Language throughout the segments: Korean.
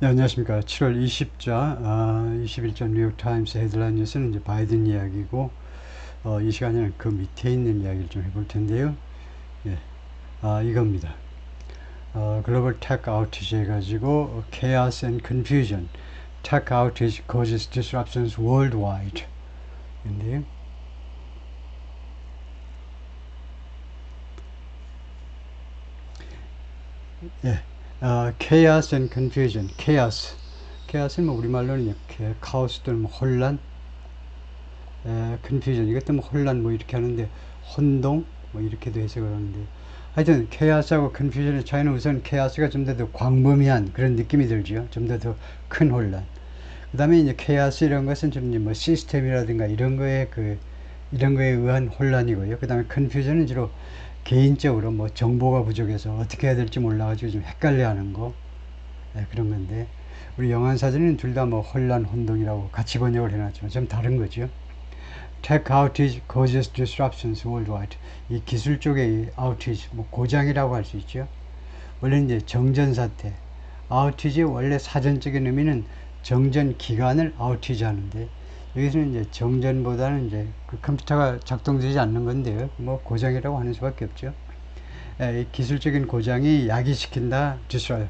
네, 안녕하십니까. 7월 20자, 21자 뉴욕타임스 헤드라인 뉴스는 이제 바이든 이야기고, 이 시간에는 그 밑에 있는 이야기를 좀 해볼 텐데요. 예, 이겁니다. 글로벌 테크 아우티지 해가지고, chaos and confusion. Tech outage causes disruptions worldwide. 인데요. 예, chaos and confusion. chaos. chaos은 뭐 우리말로는 이렇게 카오스 또는 뭐 혼란, confusion 이것 때문에 혼란 뭐 이렇게 하는데 혼동 뭐 이렇게도 해석을 하는데 하여튼 chaos하고 confusion의 차이는 우선 chaos가 좀 더 광범위한 그런 느낌이 들죠. 좀 더 큰 혼란. 그 다음에 이제 chaos 이런 것은 좀 이제 뭐 시스템이라든가 이런 거에 의한 혼란이고요. 그 다음에 confusion은 주로 개인적으로 뭐 정보가 부족해서 어떻게 해야 될지 몰라가지고 좀 헷갈려 하는 거, 그런 건데 우리 영안사전은 둘 다 뭐 혼란, 혼동이라고 같이 번역을 해놨지만 좀 다른 거죠. Tech outage causes disruptions worldwide. 이 기술 쪽의 outage, 뭐 고장이라고 할 수 있죠. 원래 이제 정전 사태, outage 원래 사전적인 의미는 정전 기간을 outage 하는데 여기서는 이제 정전보다는 이제 그 컴퓨터가 작동되지 않는 건데요. 뭐 고장이라고 하는 수밖에 없죠. 이 기술적인 고장이 야기시킨다,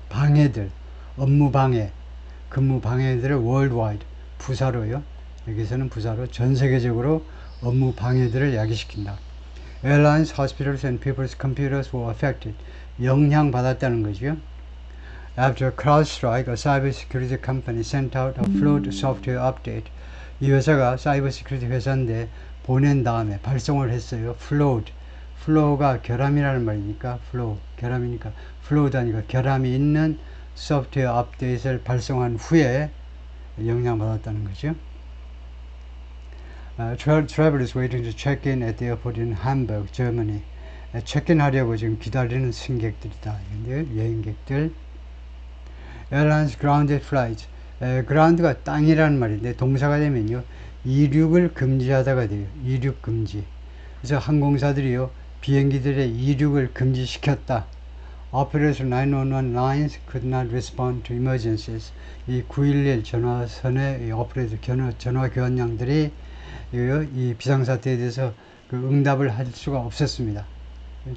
방해들, 업무 방해, 근무 방해들을 worldwide, 부사로요. 여기서는 부사로 전 세계적으로 업무 방해들을 야기시킨다. Airlines, hospitals and people's computers were affected. 영향받았다는 거죠. After CrowdStrike, a cybersecurity company sent out a flawed software update. 이 회사가 사이버 시큐리티 회사인데 보낸 다음에 발송을 했어요. flawed. flaw가 결함이라는 말이니까 flow, 결함이니까 flawed하니까 결함이 있는 소프트웨어 업데이트를 발송한 후에 영향받았다는 거죠. Travelers waiting to check in at the airport in Hamburg, Germany. 체크인 하려고 지금 기다리는 승객들이다. 여행객들. Airlines grounded flights. ground가 땅이라는 말인데 동사가 되면요 이륙을 금지하다가 돼요. 이륙 금지. 그래서 항공사들이요 비행기들의 이륙을 금지시켰다. Operators 911 lines could not respond to emergencies. 이 911 전화선의 오퍼레이터 전화 교환량들이 이 비상사태에 대해서 그 응답을 할 수가 없었습니다.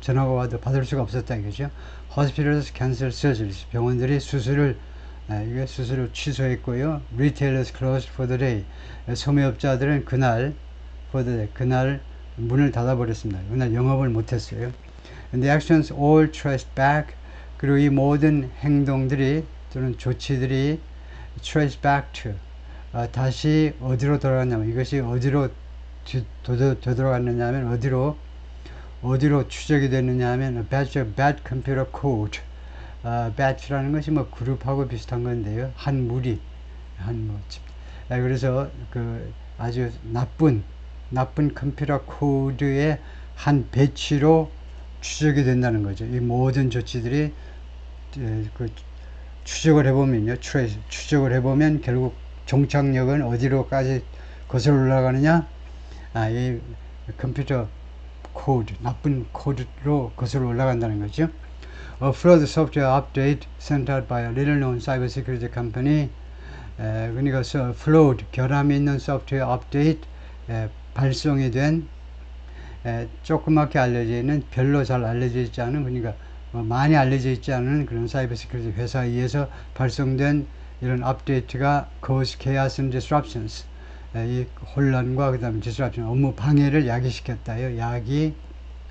전화가 와도 받을 수가 없었다 이거죠. Hospitals cancel surgeries. 병원들이 수술을 취소했고요. Retailers closed for the day. 소매업자들은 그날 그날 문을 닫아버렸습니다. 그날 영업을 못했어요. And the actions all traced back. 그리고 이 모든 행동들이 또는 조치들이 traced back to. 다시 어디로 돌아갔냐면 이것이 어디로 되돌아갔느냐면 어디로 추적이 됐느냐면 a batch of bad computer code. batch라는 것이 뭐 그룹하고 비슷한 건데요. 한 무리, 그래서 그 아주 나쁜 컴퓨터 코드의 한 배치로 추적이 된다는 거죠. 이 모든 조치들이 그 추적을 해보면 결국 종착역은 어디로까지 거슬러 올라가느냐? 이 컴퓨터 코드, 나쁜 코드로 거슬러 올라간다는 거죠. A fraud software update sent out by a little-known cybersecurity company. 그러니까 fraud, 결함이 있는 소프트웨어 업데이트 발송이 된 조그맣게 알려져 있는 별로 잘 알려져 있지 않은 그러니까 많이 알려져 있지 않은 그런 사이버 시큐리티 회사에 의해서 발송된 이런 업데이트가 cause chaos and disruptions. 이 혼란과 그 다음에 disruption, 업무 방해를 야기시켰다요.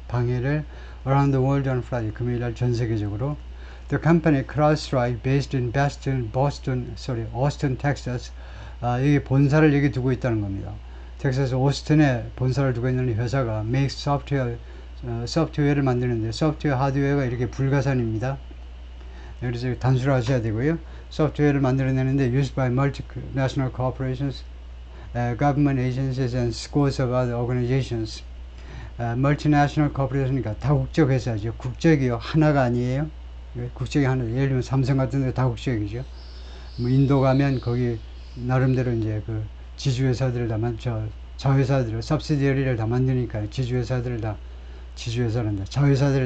방해를 around the world on Friday, 금요일날 전 세계적으로. The company CrowdStrike, based in Austin, Texas. 여기 본사를 여기 두고 있다는 겁니다. 텍사스 오스틴에 본사를 두고 있는 회사가 makes 소프트웨어를 만드는데 소프트웨어 하드웨어가 이렇게 불가산입니다. 그래서 단순화하셔야 되고요. 소프트웨어를 만들어내는데 used by multinational corporations, government agencies and scores of other organizations. 멀티내셔널 코퍼레이션이니까 다국적 회사죠. 국적이요. 하나가 아니에요. 국적이 하나. 예를 들면 삼성 같은 데 다국적이죠. 뭐 인도 가면 거기 나름대로 이제 그 지주회사들을 자회사들을 subsidiary를 다 만드니까 자회사들을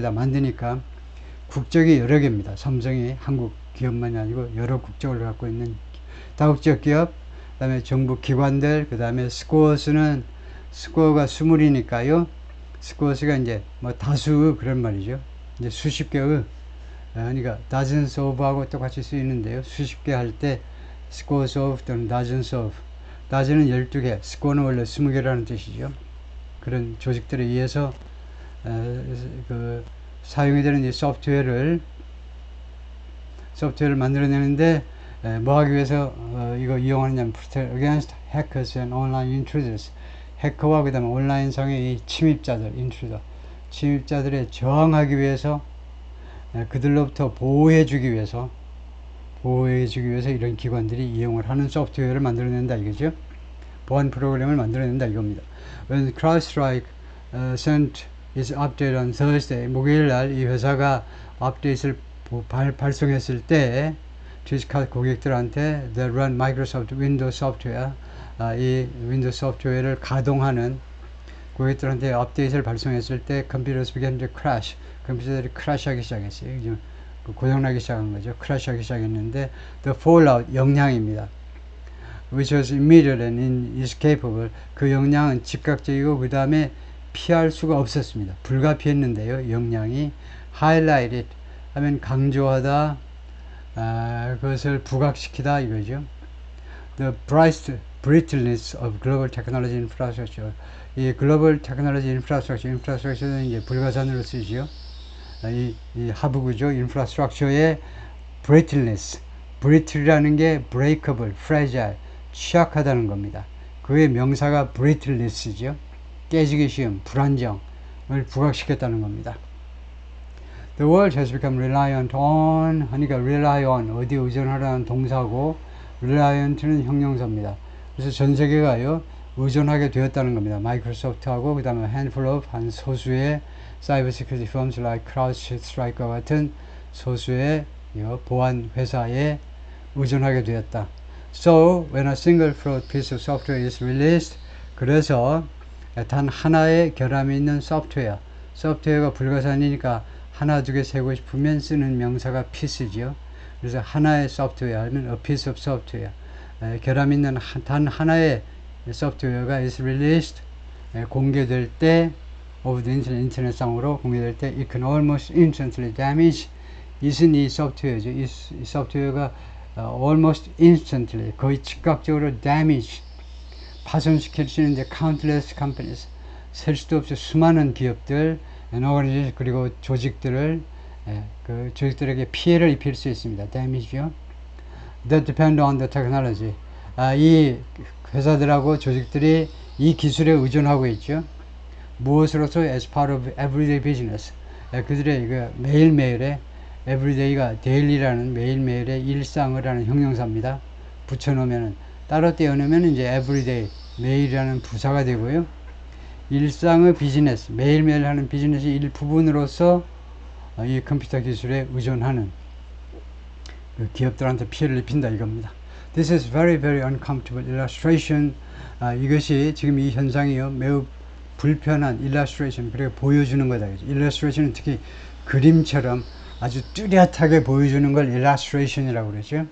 다 만드니까 국적이 여러 개입니다. 삼성이 한국 기업만이 아니고 여러 국적을 갖고 있는 다국적 기업, 그 다음에 정부 기관들, 그 다음에 스코어스는 스코어가 수물이니까요. 스코어스가 이제 뭐 다수 그런 말이죠. 이제 수십 개의 그러니까 dozens of하고 똑같이 쓰이는데요. 수십 개 할 때 scores of 또는 dozens of. dozen은 12개, score는 원래 20개라는 뜻이죠. 그런 조직들에 의해서 그 사용이 되는 이 소프트웨어를 만들어내는데 뭐 하기 위해서 이거 이용하느냐면 protect against hackers and online intruders. 해커와 그 다음에 온라인상의 이 침입자들, intruder, 침입자들에 저항하기 위해서 그들로부터 보호해주기 위해서 이런 기관들이 이용을 하는 소프트웨어를 만들어낸다 이거죠. 보안 프로그램을 만들어낸다 이겁니다. When CrowdStrike sent its update on Thursday, 목요일 날 이 회사가 업데이트를 발송했을 때 주식할 고객들한테 they run Microsoft Windows software, 이 윈도우 소프트웨어를 가동하는 고객들한테 업데이트를 발송했을 때 computers began to crash. 컴퓨터들이 크래시하기 시작했어요. 고장나기 시작한 거죠. 크래시하기 시작했는데 the fallout 영향입니다. which was immediate and inescapable. 그 영향은 즉각적이고 그 다음에 피할 수가 없었습니다. 불가피했는데요. 영향이 highlighted 하면 강조하다, 그것을 부각시키다 이거죠. The brittleness of global technology infrastructure. 이 글로벌 테크놀로지 인프라스트럭처는 이제 불가산으로 쓰이죠. 이 하부구조 인프라스트럭처의 brittleness, brittle이라는 게 breakable, fragile, 취약하다는 겁니다. 그의 명사가 brittleness죠. 깨지기 쉬움, 불안정을 부각시켰다는 겁니다. The world has become reliant on 하니까 rely on 어디에 의존하라는 동사고 reliant는 형용사입니다. 그래서 전 세계가요 의존하게 되었다는 겁니다. 마이크로소프트하고 그 다음에 handful of 한 소수의 cyber security firms like CrowdStrike와 같은 소수의 보안 회사에 의존하게 되었다. So when a single flawed piece of software is released, 그래서 단 하나의 결함이 있는 소프트웨어가 불가산이니까 하나 두 개 세고 싶으면 쓰는 명사가 piece죠. 그래서 하나의 소프트웨어 하면 a piece of software, 결함 있는 단 하나의 소프트웨어가 is released, 공개될 때 over the internet, 인터넷상으로 공개될 때 it can almost instantly damage. 이는 이 소프트웨어죠. 이 소프트웨어가 almost instantly 거의 즉각적으로 damage 파손시킬 수 있는데 countless companies 셀 수도 없이 수많은 기업들 and organizations 그리고 조직들을 그 조직들에게 피해를 입힐 수 있습니다. damage요. That depend on the technology. 이 회사들하고 조직들이 이 기술에 의존하고 있죠. 무엇으로서 as part of everyday business. 그들의 그 매일매일의 everyday가 daily라는 매일매일의 일상을 하는 형용사입니다. 붙여놓으면 따로 떼어놓으면 이제 everyday 매일이라는 부사가 되고요. 일상의 비즈니스 매일매일 하는 비즈니스의 일부분으로서 이 컴퓨터 기술에 의존하는 그 기업들한테 피해를 입힌다 이겁니다. This is very very uncomfortable illustration. 이것이 지금 이 현상이요 매우 불편한 illustration 그리고 보여주는 거다. illustration은 특히 그림처럼 아주 뚜렷하게 보여주는 걸 illustration이라고 그러죠.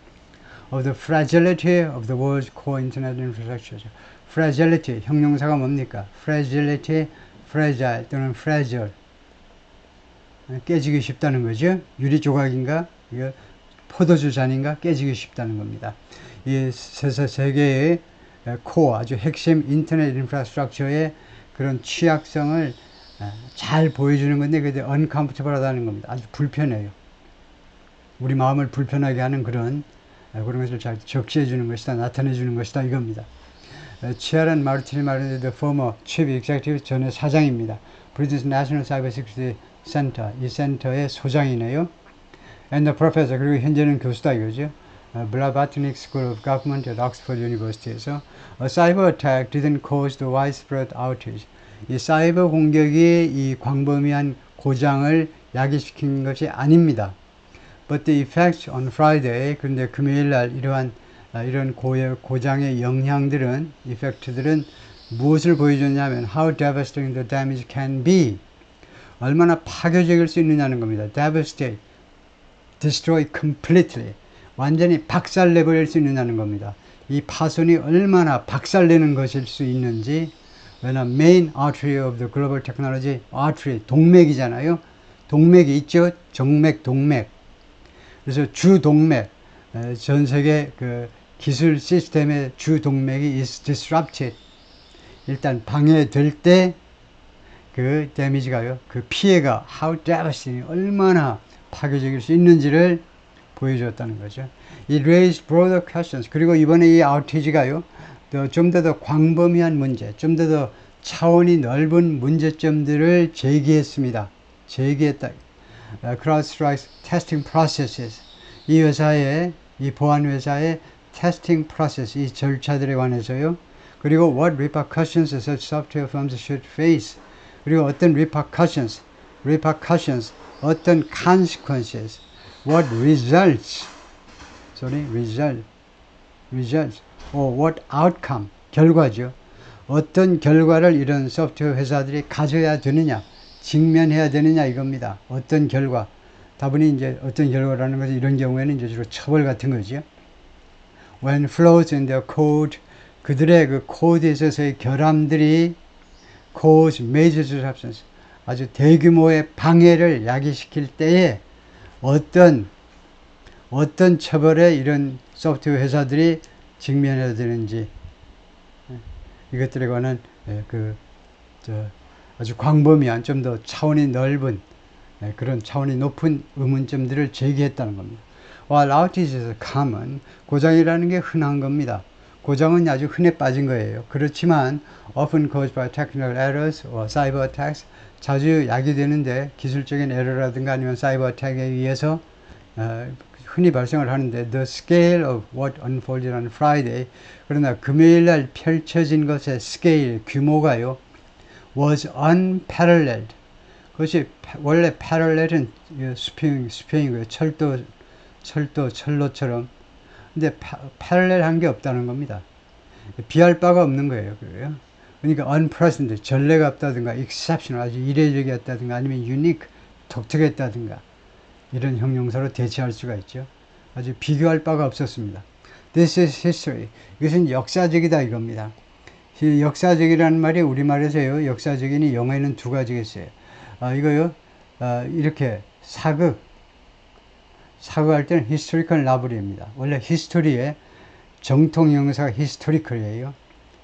Of the fragility of the world's core internet infrastructure. fragility 형용사가 뭡니까? fragility, fragile 또는 fragile 깨지기 쉽다는 거죠. 유리 조각인가? 이거 포도주 잔인가? 깨지기 쉽다는 겁니다. 이 세계의 코어 아주 핵심 인터넷 인프라스트럭처의 그런 취약성을 잘 보여주는 건데 그게 uncomfortable하다는 겁니다. 아주 불편해요. 우리 마음을 불편하게 하는 그런 것을 잘 적시해 주는 것이다, 나타내 주는 것이다 이겁니다. 치아란 마르틴이 말하는데 the former chief executive 전의 사장입니다. British National Cyber Security Center 이 센터의 소장이네요. And the professor 그리고 현재는 교수다 이거죠. Blavatnik School of Government at Oxford University에서 A cyber attack didn't cause the widespread outage. 이 사이버 공격이 이 광범위한 고장을 야기시킨 것이 아닙니다. But the effects on Friday 그런데 금요일 날 이런 고장의 영향들은 이펙트들은 무엇을 보여줬냐면 how devastating the damage can be 얼마나 파괴적일 수 있느냐는 겁니다. devastate destroy completely. 완전히 박살내버릴 수 있느냐는 겁니다. 이 파손이 얼마나 박살내는 것일 수 있는지. 왜냐하면 main artery of the global technology, artery, 동맥이잖아요. 동맥이 있죠. 정맥, 동맥. 그래서 주 동맥, 전 세계 그 기술 시스템의 주 동맥이 is disrupted. 일단 방해될 때 그 데미지가요, 그 피해가 how devastating, 얼마나 파괴적일 수 있는지를 보여줬다는 거죠. It raised broader questions. 그리고 이번에 이 아우티지가요, 좀 더 광범위한 문제, 좀 더 차원이 넓은 문제점들을 제기했습니다. 제기했다. CrowdStrike's testing processes. 이 회사의, 이 보안 회사의 testing process, 이 절차들에 관해서요. 그리고 what repercussions such software firms should face. 그리고 어떤 repercussions, 어떤 consequences, what results, or what outcome, 결과죠. 어떤 결과를 이런 소프트웨어 회사들이 가져야 되느냐, 직면해야 되느냐 이겁니다. 어떤 결과. 다분히 이제 어떤 결과라는 것은 이런 경우에는 이제 주로 처벌 같은 거죠. When flaws in their code, 그들의 그 코드에 있어서의 결함들이 cause major disruptions, 아주 대규모의 방해를 야기시킬 때에 어떤 처벌에 이런 소프트웨어 회사들이 직면해야 되는지, 이것들에 관한 아주 광범위한, 좀 더 차원이 넓은, 그런 차원이 높은 의문점들을 제기했다는 겁니다. While outages are common, 고장이라는 게 흔한 겁니다. 고장은 아주 흔해 빠진 거예요. 그렇지만 often caused by technical errors or cyber attacks, 자주 야기되는데 기술적인 에러라든가 아니면 사이버 어택에 의해서 흔히 발생을 하는데 the scale of what unfolded on Friday, 그러나 금요일날 펼쳐진 것의 스케일, 규모가요, was unparalleled. 그것이 원래 parallel은 스페인어예요. 철로처럼. 근데 parallel한 게 없다는 겁니다. 비할 바가 없는 거예요. 그러니까 unprecedented, 전례가 없다든가 exceptional, 아주 이례적이었다든가 아니면 unique, 독특했다든가 이런 형용사로 대체할 수가 있죠. 아주 비교할 바가 없었습니다. This is history. 이것은 역사적이다 이겁니다. 역사적이라는 말이 우리말에서요, 역사적이니 영어에는 두 가지가 있어요. 이거요, 이렇게 사극할 때는 historical novel입니다. 원래 히스토리의 정통 형용사가 historical이에요.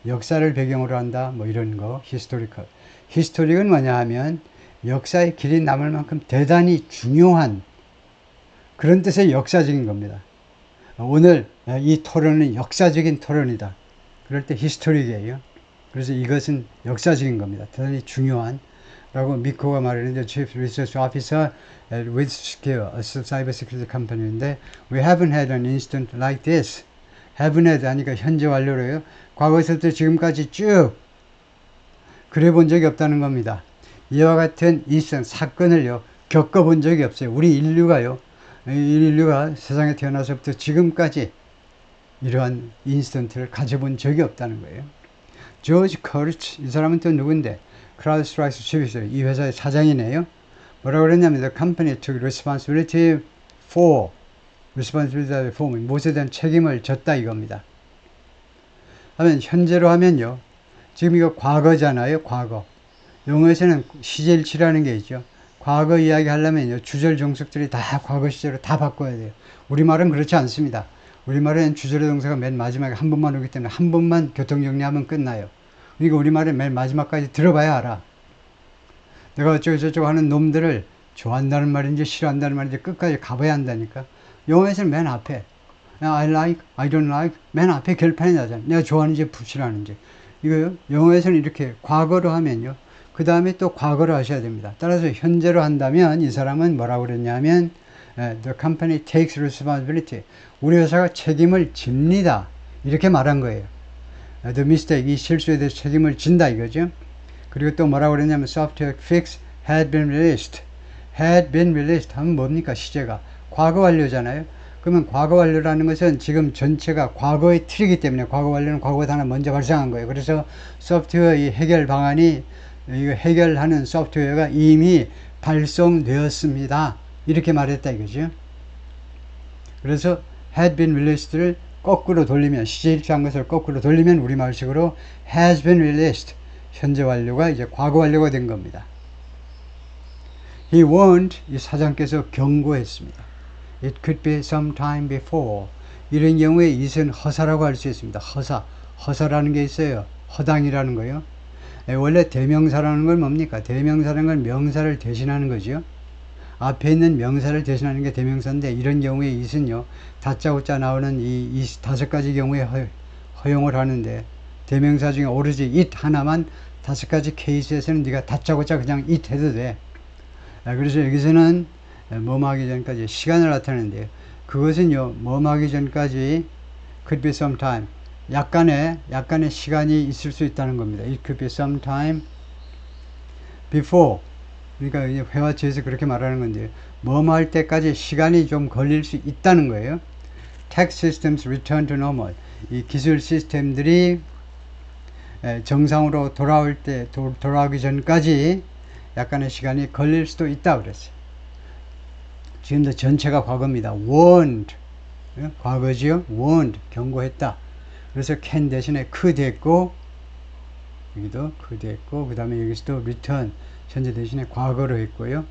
역사를 배경으로 한다, 뭐 이런 거, historical. historic은 뭐냐 하면 역사의 길이 남을 만큼 대단히 중요한 그런 뜻의 역사적인 겁니다. 오늘 이 토론은 역사적인 토론이다. 그럴 때 historic이에요. 그래서 이것은 역사적인 겁니다. 대단히 중요한. 라고 미코가 말했는데, Chief Research Officer at WithSecure, a cybersecurity company인데, we haven't had an incident like this. haven't had 하니까 현재 완료로요. 과거에서부터 지금까지 쭉 그래 본 적이 없다는 겁니다. 이와 같은 인시던트, 사건을요, 겪어본 적이 없어요. 우리 인류가 세상에 태어나서부터 지금까지 이러한 인시던트를 가져본 적이 없다는 거예요. 조지 커리치, 이 사람은 또 누군데? CrowdStrike's chief, 이 회사의 사장이네요. 뭐라고 그랬냐면 the company took responsibility for 무엇에 대한 책임을 졌다 이겁니다. 하면 현재로 하면요, 지금 이거 과거잖아요. 과거. 영어에서는 시제일치라는 게 있죠. 과거 이야기 하려면요, 주절 종속들이 다 과거 시제로 다 바꿔야 돼요. 우리말은 그렇지 않습니다. 우리말은 주절의 동사가 맨 마지막에 한 번만 오기 때문에 한 번만 교통정리하면 끝나요. 그러니까 우리말은 맨 마지막까지 들어봐야 알아. 내가 어쩌고저쩌고 하는 놈들을 좋아한다는 말인지 싫어한다는 말인지 끝까지 가봐야 한다니까. 영어에서는 맨 앞에 I like, I don't like, 맨 앞에 결판이 나잖아. 내가 좋아하는지 싫어하는지. 이거요, 영어에서는 이렇게 과거로 하면요, 그 다음에 또 과거로 하셔야 됩니다. 따라서 현재로 한다면 이 사람은 뭐라고 그랬냐면 the company takes responsibility, 우리 회사가 책임을 집니다, 이렇게 말한 거예요. The mistake, 이 실수에 대해서 책임을 진다 이거죠. 그리고 또 뭐라고 그랬냐면 software fix had been released. had been released 하면 뭡니까? 시제가 과거 완료잖아요. 그러면 과거 완료라는 것은 지금 전체가 과거의 틀이기 때문에 과거 완료는 과거 단어 먼저 발생한 거예요. 그래서 소프트웨어 이 해결 방안이, 이거 해결하는 소프트웨어가 이미 발송되었습니다, 이렇게 말했다 이거죠. 그래서 had been released를 거꾸로 돌리면, 시제 일치한 것을 거꾸로 돌리면 우리말식으로 has been released, 현재 완료가 이제 과거 완료가 된 겁니다. He warned, 이 사장께서 경고했습니다. It could be some time before. 이런 경우에 it은 허사라고 할 수 있습니다. 허사라는 게 있어요. 허당이라는 거요. 원래 대명사라는 건 뭡니까? 대명사라는 건 명사를 대신하는 거죠. 앞에 있는 명사를 대신하는 게 대명사인데, 이런 경우에 it은요, 다짜고짜 나오는 이 다섯 가지 경우에 허용을 하는데, 대명사 중에 오로지 it 하나만 다섯 가지 케이스에서는 네가 다짜고짜 그냥 it 해도 돼. 그래서 여기서는 뭐뭐 하기 전까지 시간을 나타내는데요. 그것은요, 뭐뭐 하기 전까지 could be some time, 약간의 시간이 있을 수 있다는 겁니다. It could be some time before. 그러니까 회화체에서 그렇게 말하는 건데요. 뭐뭐 할 때까지 시간이 좀 걸릴 수 있다는 거예요. Tech systems return to normal. 이 기술 시스템들이 정상으로 돌아오기 전까지 약간의 시간이 걸릴 수도 있다 그랬어요. 지금도 전체가 과거입니다. warned, 과거지요. warned, 경고했다. 그래서 can 대신에 could 했고, 여기도 could 했고, 그 다음에 여기서도 return, 현재 대신에 과거로 했고요.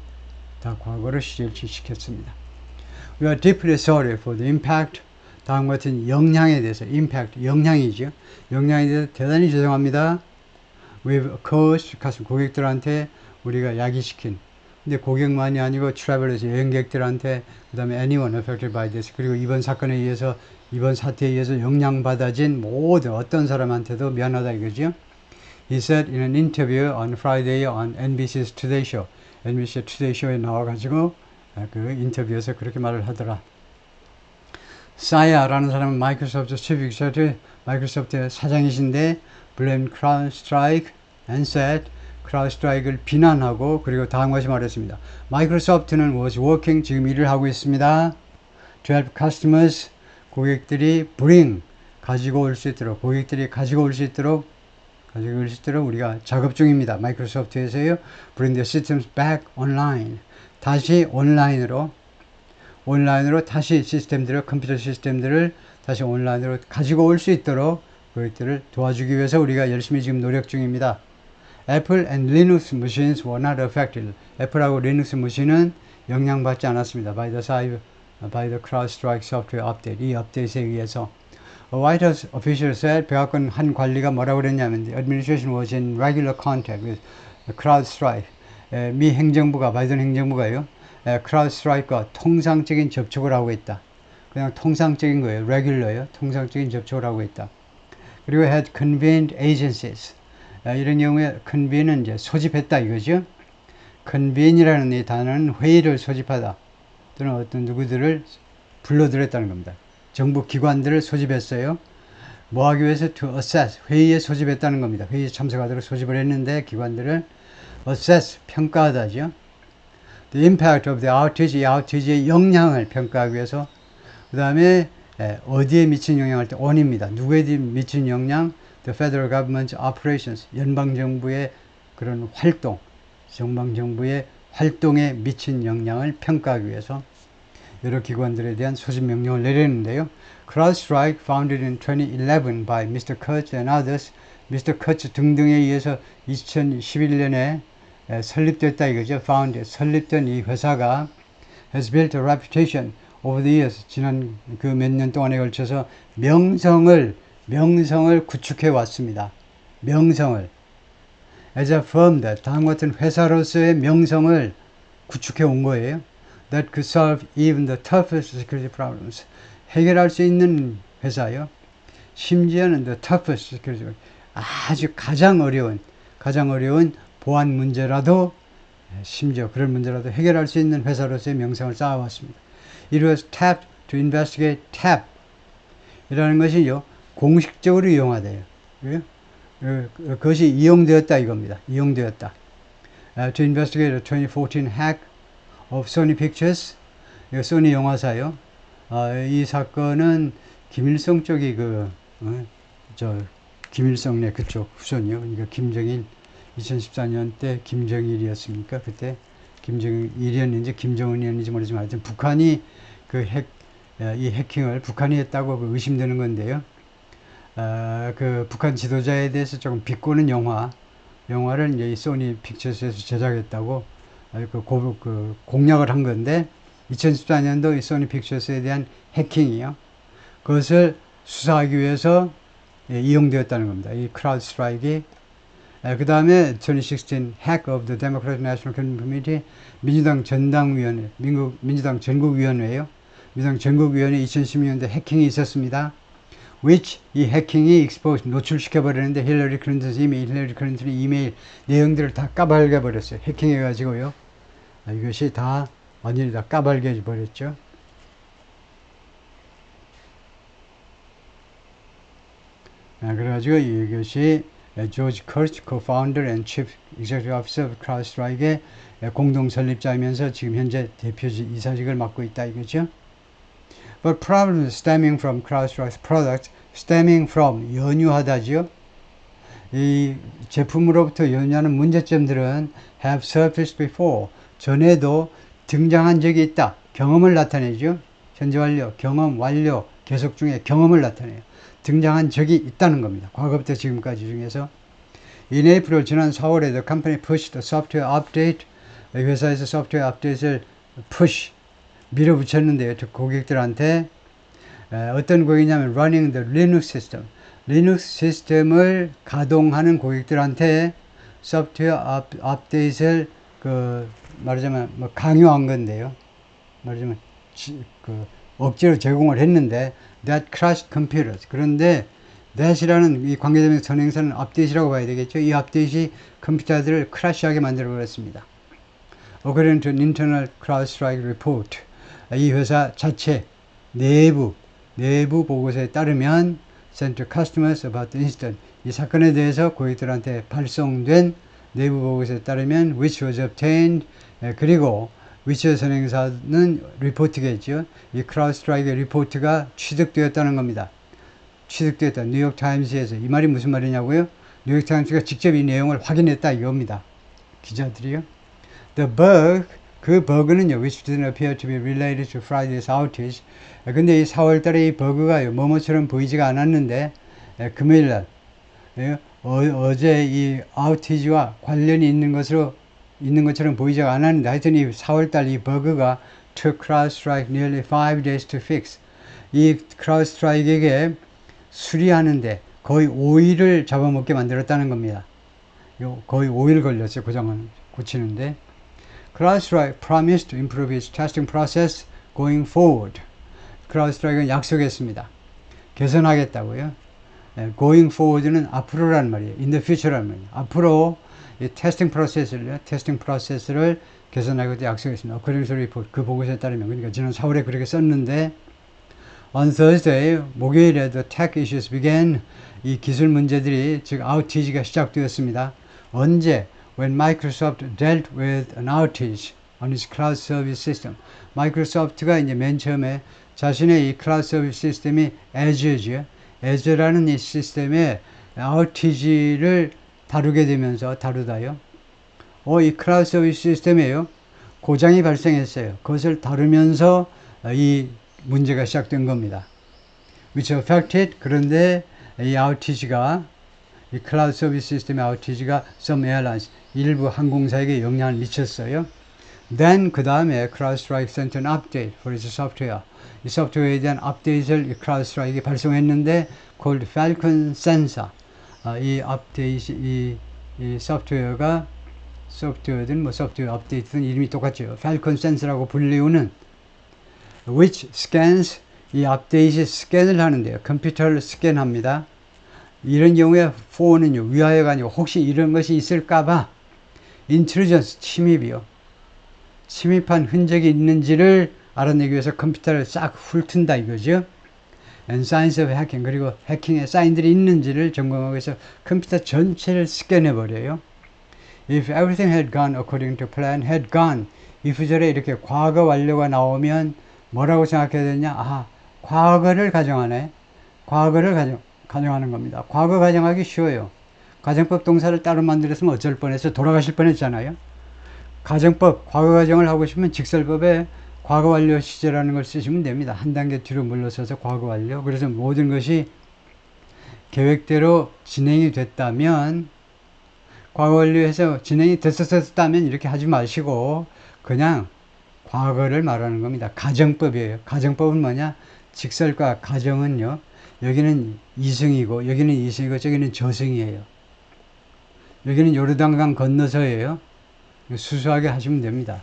다 과거로 시제일치 시켰습니다. We are deeply sorry for the impact. 다음과 같은 영향에 대해서, impact, 영향이죠. 영향에 대해서 대단히 죄송합니다. We've caused, 고객들한테 우리가 야기시킨. 근데 고객만이 아니고 travelers, 여행객들한테, 그 다음에 anyone affected by this, 그리고 이번 사건에 의해서, 이번 사태에 의해서 영향받아진 모든 어떤 사람한테도 미안하다 이거죠. He said in an interview on Friday on NBC's Today Show. NBC Today Show에 나와가지고 그 인터뷰에서 그렇게 말을 하더라. 사야라는 사람은 마이크로소프트 chief executive, 마이크로소프트의 사장이신데 blamed CrowdStrike and said, CrowdStrike를 비난하고, 그리고 다음과 같이 말했습니다. 마이크로소프트는 was working, 지금 일을 하고 있습니다. To help customers, 고객들이 bring, 가지고 올 수 있도록, 고객들이 가지고 올 수 있도록 우리가 작업 중입니다. 마이크로소프트에서요. Bring the systems back online. 다시 온라인으로 다시 시스템들을, 컴퓨터 시스템들을 다시 온라인으로 가지고 올 수 있도록 그것들을 도와주기 위해서 우리가 열심히 지금 노력 중입니다. Apple and Linux machines were not affected. 애플하고 리눅스 머신은 영향받지 않았습니다. By the CrowdStrike software update. 이 업데이트에 의해서. A White House official said, 백악관 한 관리가 뭐라고 그랬냐면, the administration was in regular contact with CrowdStrike. 미 행정부가, 바이든 행정부가요, CrowdStrike과 통상적인 접촉을 하고 있다. 그냥 통상적인 거예요. regular요. 통상적인 접촉을 하고 있다. 그리고 had convened agencies. 이런 경우에 convene은 이제 소집했다 이거죠. convene이라는 이 단어는 회의를 소집하다 또는 어떤 누구들을 불러들였다는 겁니다. 정부 기관들을 소집했어요. 뭐 하기 위해서? to assess, 회의에 소집했다는 겁니다. 회의에 참석하도록 소집을 했는데 기관들을 assess, 평가하다죠. The impact of the outage, 이 outage의 영향을 평가하기 위해서. 그 다음에 어디에 미친 영향을 때 on입니다. 누구에 미친 영향? The federal government's operations, 연방정부의 그런 활동, 연방정부의 활동에 미친 영향을 평가하기 위해서 여러 기관들에 대한 소집 명령을 내렸는데요. CrowdStrike, founded in 2011 by Mr. Kurtz and others, Mr. Kurtz 등등에 의해서 2011년에 설립됐다 이거죠. 설립된 이 회사가 has built a reputation over the years, 지난 그 몇 년 동안에 걸쳐서 명성을 구축해 왔습니다. 명성을. As a firm that, 다음과 같은 회사로서의 명성을 구축해 온 거예요. That could solve even the toughest security problems. 해결할 수 있는 회사요. 심지어는 the toughest security, 아주 가장 어려운 보안 문제라도, 심지어 그런 문제라도 해결할 수 있는 회사로서의 명성을 쌓아왔습니다. It was tapped to investigate. tap 이라는 것이요, 공식적으로 이용하대요. 그것이 이용되었다 이겁니다. 이용되었다. To investigate a 2014 hack of Sony Pictures, 소니 영화사요. 이 사건은 김일성 쪽이 김일성네 그쪽 후손이요. 그러니까 김정일, 2014년 때 김정일이었습니까? 그때 김정일이었는지 김정은이었는지 모르지만 하여튼 북한이 그 핵 이 해킹을 북한이 했다고 의심되는 건데요. 그 북한 지도자에 대해서 조금 비꼬는 영화를 이제 이 소니 픽처스에서 제작했다고 공략을 한 건데 2014년도 이 소니 픽처스에 대한 해킹이요. 그것을 수사하기 위해서 이용되었다는 겁니다. 이 크라우드 스트라이크가. 그 다음에 2016 Hack of the Democratic National Committee 민주당 전당위원회, 민주당 전국위원회예요. 민주당 전국위원회 2016년도에 해킹이 있었습니다. which 이 해킹이 exposed 노출시켜버리는데 힐러리 클린턴의 이메일 내용들을 다 까발려 버렸어요. 해킹해가지고요. 이것이 다 완전히 다 까발려 버렸죠. 그래가지고 이것이 조지 커츠 co-founder and chief executive officer of CrowdStrike의 공동 설립자이면서 지금 현재 이사직을 맡고 있다 이거죠. But problems stemming from CrowdStrike's products, stemming from 연유하다죠. 이 제품으로부터 연유하는 문제점들은 have surfaced before, 전에도 등장한 적이 있다. 경험을 나타내죠. 현재 완료, 경험 완료, 계속 중에 경험을 나타내요. 등장한 적이 있다는 겁니다. 과거부터 지금까지 중에서. In April, 지난 4월에 the company pushed the software update, 회사에서 소프트웨어 업데이트를 밀어붙였는데요. 고객들한테 어떤 고객이냐면 running the Linux system, 리눅스 시스템을 가동하는 고객들한테 소프트웨어 업데이트를 말하자면 강요한 건데요. 말하자면 억지로 제공을 했는데 that crashed computers. 그런데 that이라는 이 관계되는 선행사는 업데이트라고 봐야 되겠죠. 이 업데이트이 컴퓨터들을 크래시하게 만들어 버렸습니다. According to an internal CrowdStrike report, 이 회사 자체 내부 보고서에 따르면 sent to customers about the incident, 이 사건에 대해서 고객들한테 발송된 내부 보고서에 따르면 which was obtained, 그리고 위치 선행사는 리포트겠죠. 이 크라우드스트라이크의 리포트가 취득되었다는 겁니다. 취득되었다. 뉴욕타임스에서. 이 말이 무슨 말이냐고요? 뉴욕타임스가 직접 이 내용을 확인했다 이겁니다. 기자들이요. The bug, 그 버그는요, which didn't appear to be related to Friday's outage. 근데 이 4월달에 이 버그가요, 뭐뭐처럼 보이지가 않았는데, 금요일날, 어제 이 아우티지와 관련이 있는 것처럼 보이지가 않았는데, 하여튼 이 4월달 이 버그가 took CrowdStrike nearly 5 days to fix. 이 CrowdStrike에게 수리하는데 거의 5일을 잡아먹게 만들었다는 겁니다. 거의 5일 걸렸어요, 고치는데. CrowdStrike promised to improve its testing process going forward. CrowdStrike는 약속했습니다. 개선하겠다고요. going forward는 앞으로란 말이에요. in the future란 말이에요. 앞으로 이 테스팅 프로세스를 개선하겠다고 약속했습니다. according to report, 그 보고서에 따르면. 그러니까 지난 4월에 그렇게 썼는데 on Thursday, 목요일에 the tech issues began. 이 기술 문제들이, 즉 아우티지가 시작되었습니다. 언제? When Microsoft dealt with an outage on its cloud service system. 마이크로소프트가 이제 맨 처음에 자신의 이 클라우드 서비스 시스템이 Azure죠. Azure라는 이 시스템의 아우티지를 다루다요. 이 클라우드 서비스 시스템에요, 고장이 발생했어요. 그것을 다루면서 이 문제가 시작된 겁니다. Which affected, 그런데 이 아우티지가, 이 클라우드 서비스 시스템의 아우티지가 some airlines, 일부 항공사에게 영향을 미쳤어요. Then 그 다음에 CrowdStrike sent an update for its software. 이 소프트웨어에 대한 업데이트를 이 CrowdStrike이 발송했는데 called Falcon Sensor. 이 업데이트, 이 소프트웨어가 소프트웨어든 소프트웨어 업데이트든 이름이 똑같죠. Falcon Sensor라고 불리우는 which scans, 이 업데이트 스캔을 하는데요. 컴퓨터를 스캔합니다. 이런 경우에 for는요, 위하여가 아니고 혹시 이런 것이 있을까봐 인트루전스, 침입한 흔적이 있는지를 알아내기 위해서 컴퓨터를 싹 훑은다 이거죠. And signs of hacking, 그리고 해킹의 사인들이 있는지를 점검하기 위해서 컴퓨터 전체를 스캔해버려요. If everything had gone according to plan, had gone. 이 구절에 이렇게 과거 완료가 나오면 뭐라고 생각해야 되냐? 과거를 가정하네. 과거를 가정하는 겁니다. 과거 가정하기 쉬워요. 가정법 동사를 따로 만들었으면 어쩔 뻔해서 돌아가실 뻔했잖아요. 가정법, 과거 가정을 하고 싶으면 직설법에 과거 완료 시제라는 걸 쓰시면 됩니다. 한 단계 뒤로 물러서서 과거 완료. 그래서 모든 것이 계획대로 진행이 됐다면, 과거 완료해서 진행이 됐었다면 이렇게 하지 마시고 그냥 과거를 말하는 겁니다. 가정법이에요. 가정법은 뭐냐? 직설과 가정은요, 여기는 이승이고 여기는 이승이고 저기는 저승이에요. 여기는 요르단강 건너서예요. 수수하게 하시면 됩니다.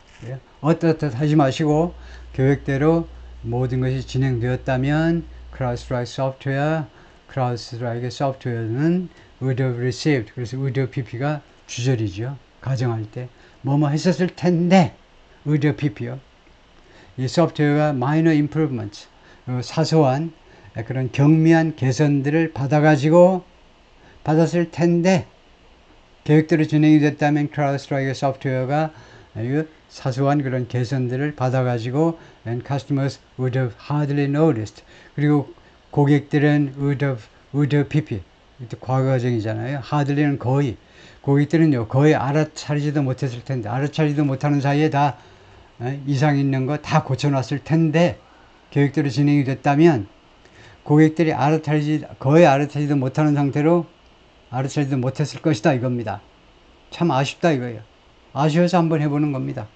어떻듯 하지 마시고 계획대로 모든 것이 진행되었다면 CrowdStrike 소프트웨어, CrowdStrike 소프트웨어는 would have received, 그래서 would have pp가 주절이죠. 가정할 때 뭐뭐 했었을 텐데 would have pp요. 이 소프트웨어가 minor improvements, 사소한 그런 경미한 개선들을 받았을 텐데 계획대로 진행이 됐다면 CrowdStrike 소프트웨어가 사소한 그런 개선들을 받아가지고 and customers would have hardly noticed, 그리고 고객들은 would have pp, 과거적이잖아요. hardly는 거의, 고객들은요 거의 알아차리지도 못했을 텐데, 알아차리지도 못하는 사이에 다 이상 있는 거 다 고쳐놨을 텐데 계획대로 진행이 됐다면 고객들이 거의 알아차리지도 못하는 상태로 알아차리지도 못했을 것이다 이겁니다. 참 아쉽다 이거예요. 아쉬워서 한번 해보는 겁니다.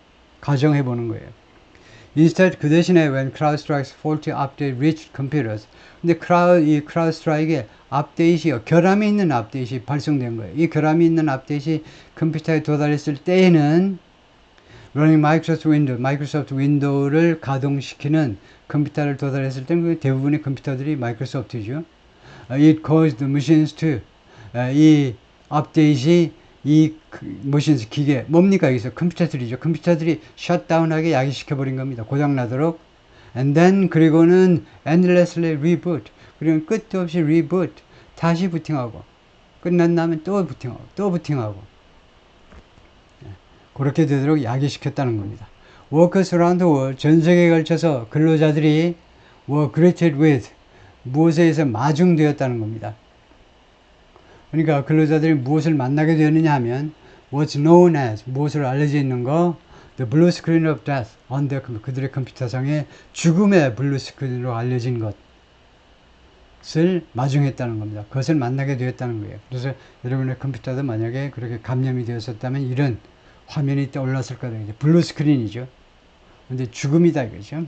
가정해보는 거예요. Instead, 그 대신에 when CrowdStrike's faulty update reached computers, 근데 이 CrowdStrike의 업데이트요, 결함이 있는 업데이트이 발송된 거예요. 이 결함이 있는 업데이트이 컴퓨터에 도달했을 때에는 running 마이크로소프트 윈도우를 가동시키는 컴퓨터를 도달했을 때는 대부분의 컴퓨터들이 마이크로소프트죠. It caused the machines to, 이 업데이트이 이 머신스 기계 뭡니까? 여기서 컴퓨터들이죠. 컴퓨터들이 셧다운하게 야기시켜버린 겁니다. 고장나도록. And then 그리고는 endlessly reboot, 그리고 끝도 없이 reboot, 다시 부팅하고 끝난 다음에 또 부팅하고 또 부팅하고 그렇게 되도록 야기시켰다는 겁니다. Workers around the world, 전 세계에 걸쳐서 근로자들이 were greeted with, 무엇에 의해서 마중되었다는 겁니다. 그러니까 근로자들이 무엇을 만나게 되었느냐 하면 what's known as, 무엇으로 알려져 있는 거, the blue screen of death on their, 그들의 컴퓨터상에 죽음의 블루 스크린으로 알려진 것을 마중했다는 겁니다. 그것을 만나게 되었다는 거예요. 그래서 여러분의 컴퓨터도 만약에 그렇게 감염이 되었었다면 이런 화면이 떠올랐을 거다. 블루 스크린이죠. 근데 죽음이다 이거죠.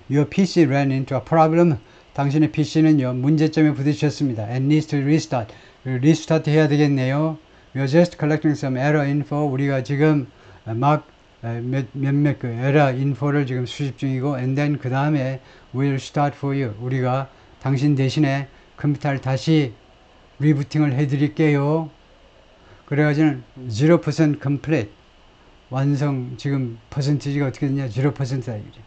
Your PC ran into a problem. 당신의 PC는요 문제점에 부딪혔습니다. And needs to restart. 리스타트 해야 되겠네요. We are just collecting some error info. 우리가 지금 막 몇몇 그 error info를 지금 수집 중이고, and then 그 다음에 we'll start for you. 우리가 당신 대신에 컴퓨터를 다시 리부팅을 해드릴게요. 그래가지고 0% complete. 완성, 지금 퍼센티지가 어떻게 되냐? 0%다 이거죠.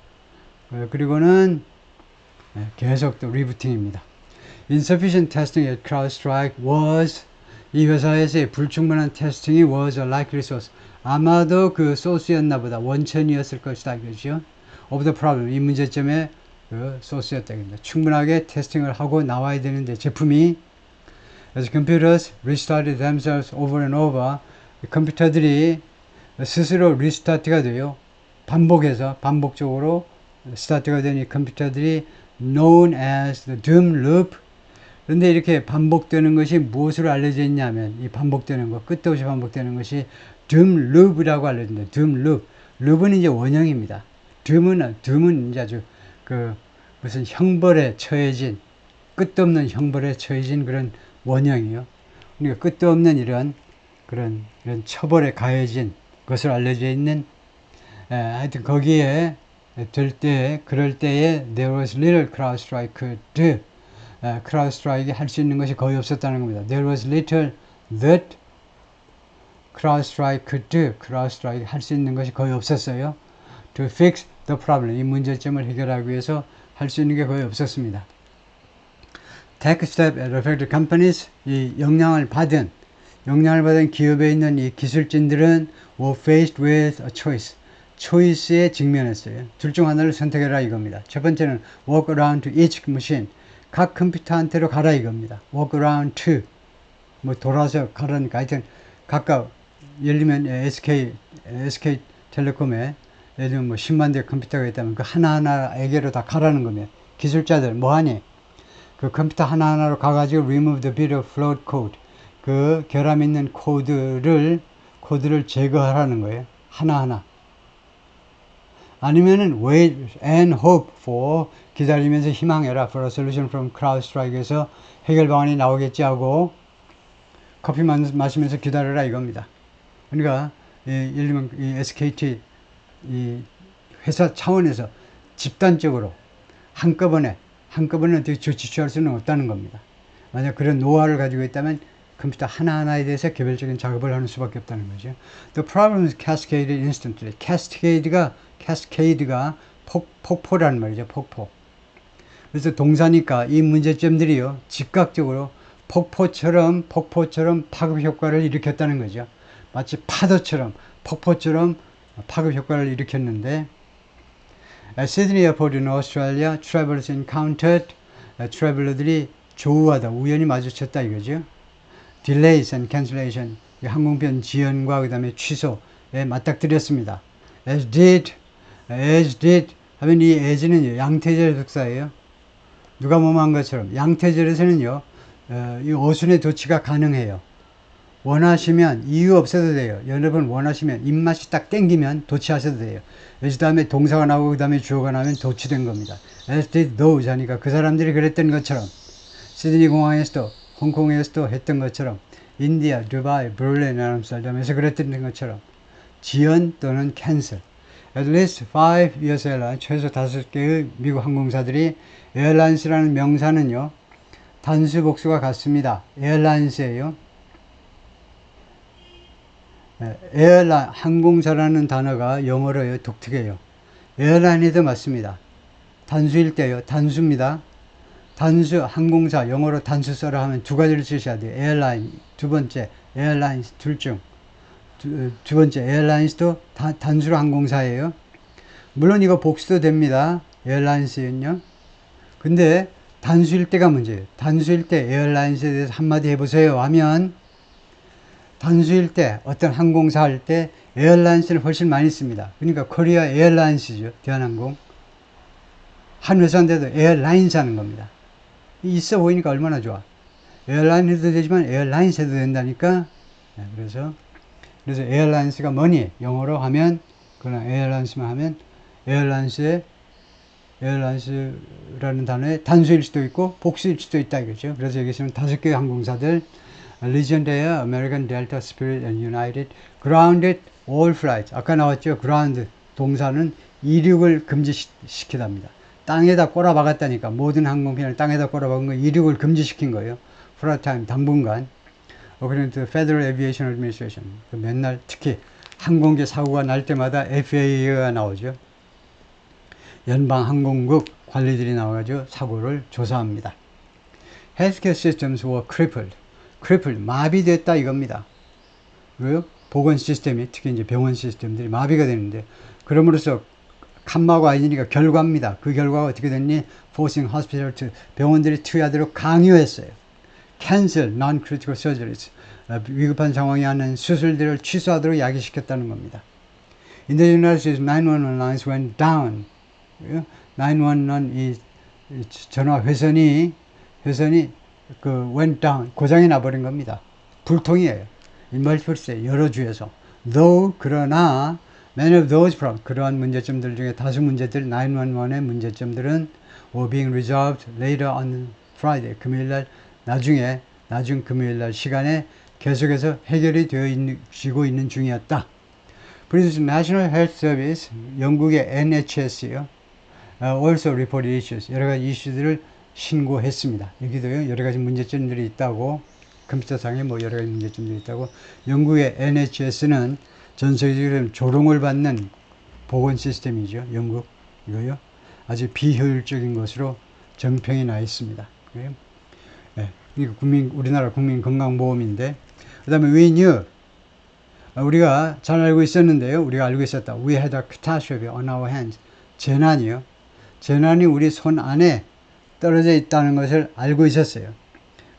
그리고는 계속 또 리부팅입니다. Insufficient testing at CrowdStrike was, 이 회사에서의 불충분한 테스팅이 was a likely source, 아마도 그 소스였나 보다, 원천이었을 것이다 이거죠. Of the problem, 이 문제점의 그 소스였다 이겁니다. 충분하게 테스팅을 하고 나와야 되는데 제품이 as computers restarted themselves over and over, 컴퓨터들이 스스로 리스타트가 돼요. 반복적으로 스타트가 되는 이 컴퓨터들이 known as the doom loop. 그런데 이렇게 반복되는 것이 무엇으로 알려져 있냐면, 이 반복되는 것, 끝도 없이 반복되는 것이 doom loop이라고 알려진다. doom loop. loop은 이제 원형입니다. doom은 이제 아주 그 무슨 형벌에 처해진, 끝도 없는 형벌에 처해진 그런 원형이요. 그러니까 끝도 없는 이런 처벌에 가해진 것을 알려져 있는, 하여튼 거기에 그럴 때에 there was little CrowdStrike could do. CrowdStrike이 할 수 있는 것이 거의 없었다는 겁니다. There was little that CrowdStrike could do. CrowdStrike이 할 수 있는 것이 거의 없었어요. To fix the problem. 이 문제점을 해결하기 위해서 할 수 있는 게 거의 없었습니다. Tech step at affected companies. 이 영향을 받은 기업에 있는 이 기술진들은 were faced with a choice. 초이스에 직면했어요. 둘 중 하나를 선택해라 이겁니다. 첫 번째는 walk around to each machine. 각 컴퓨터한테로 가라 이겁니다. walk around to, 뭐 돌아서 가라니까 하여튼 예를 들면 SK텔레콤의 예를 들면 뭐 10만 대 컴퓨터가 있다면 그 하나하나에게로 다 가라는 거면 기술자들 뭐하니? 그 컴퓨터 하나하나로 가가지고 remove the bit of flawed code 그 결함 있는 코드를 제거하라는 거예요. 하나하나. 아니면은 wait and hope for 기다리면서 희망해라 for a solution from CrowdStrike에서 해결 방안이 나오겠지 하고 커피 마시면서 기다려라 이겁니다. 그러니까 예를 들면 이 SKT 이 회사 차원에서 집단적으로 한꺼번에 어떻게 조치 취할 수는 없다는 겁니다. 만약 그런 노하우를 가지고 있다면 컴퓨터 하나하나에 대해서 개별적인 작업을 하는 수밖에 없다는 거죠. The problem is cascaded instantly. cascade가 폭포라는 말이죠. 폭포. 그래서 동사니까 이 문제점들이요. 즉각적으로 폭포처럼 파급 효과를 일으켰다는 거죠. 마치 파도처럼 폭포처럼 파급 효과를 일으켰는데 At Sydney Airport in Australia, travelers encountered 트래블러들이 조우하다, 우연히 마주쳤다 이거죠. Delays and cancellation, 항공편 지연과 그 다음에 취소에 맞닥뜨렸습니다. As did 하면 이 as는 양태절 속사예요. 누가 뭐한 것처럼 양태절에서는요, 이 어순의 도치가 가능해요. 원하시면 이유 없어도 돼요. 여러분 원하시면 입맛이 딱 땡기면 도치하셔도 돼요. 그 다음에 동사가 나오고 그 다음에 주어가 나오면 도치된 겁니다. As did those 하니까 그 사람들이 그랬던 것처럼 시드니 공항에서도 홍콩에서도 했던 것처럼 인디아, 두바이, 베를린, 암스테르담에서 그랬던 것처럼 지연 또는 캔슬. At least 5 US airlines, 최소 5개의 미국 항공사들이 에어라인스라는 명사는요. 단수 복수가 같습니다. 에어라인스예요. 에어라인, 항공사라는 단어가 영어로요. 독특해요. 에어라인에도 맞습니다. 단수일 때요. 단수입니다. 단수, 항공사, 영어로 단수 써라 하면 두 가지를 쓰셔야 돼요. 에어라인, 두 번째, 에어라인스, 둘 중. 두 번째, 에어라인스도 단수로 항공사예요. 물론 이거 복수도 됩니다. 에어라인스는요. 근데 단수일 때가 문제예요. 단수일 때 에어라인스에 대해서 한마디 해보세요 하면 단수일 때 어떤 항공사 할 때 에어라인스를 훨씬 많이 씁니다. 그러니까 코리아 에어라인스죠. 대한항공. 한 회사인데도 에어라인스 하는 겁니다. 있어 보이니까 얼마나 좋아. 에어라인 해도 되지만 에어라인스 해도 된다니까. 그래서 에어라인스가 뭐니? 영어로 하면 그러나 에어라인스만 하면 에어라인스라는 단어에 단수일 수도 있고 복수일 수도 있다 이거죠. 그래서 여기서는 5개의 항공사들 Legion Air, American, Delta, Spirit, and United grounded all flights. 아까 나왔죠. ground 동사는 이륙을 금지시키답니다. 땅에다 꼬라박았다니까. 모든 항공편을 땅에다 꼬라박은 거 이륙을 금지시킨 거예요. For a time, 당분간. According to the Federal Aviation Administration. 맨날 특히 항공기 사고가 날 때마다 FAA가 나오죠. 연방항공국 관리들이 나와가지고 사고를 조사합니다. Healthcare systems were crippled. 마비됐다 이겁니다. 왜요? 보건 시스템이 특히 이제 병원 시스템들이 마비가 되는데 그럼으로써 칸마가 아니니까 결과입니다. 그 결과가 어떻게 됐니? Forcing hospital to 병원들이 투여하도록 강요했어요. Cancel non-critical surgeries. 위급한 상황이 하는 수술들을 취소하도록 야기시켰다는 겁니다. In the United States, 911 lines went down. 911 이 전화 회선이 went down 고장이 나버린 겁니다. 불통이에요. multiple 여러 주에서. Though 그러나 many of those problems 그러한 문제점들 중에 다수 문제들 911의 문제점들은 were being resolved later on Friday 금요일날 나중 금요일날 시간에 계속해서 해결이 되어지고 있는 중이었다. British National Health Service 영국의 NHS요. Also reported issues 여러 가지 이슈들을 신고했습니다. 여기도요 여러 가지 문제점들이 있다고 컴퓨터상에 뭐 여러 가지 문제점들이 있다고 영국의 NHS는 전 세계적으로 조롱을 받는 보건 시스템이죠. 영국 이거요 아주 비효율적인 것으로 정평이 나 있습니다. 네, 이거 우리나라 국민건강보험인데 그 다음에 we knew 우리가 잘 알고 있었는데요. 우리가 알고 있었다. We had a catastrophe on our hands. 재난이 우리 손 안에 떨어져 있다는 것을 알고 있었어요.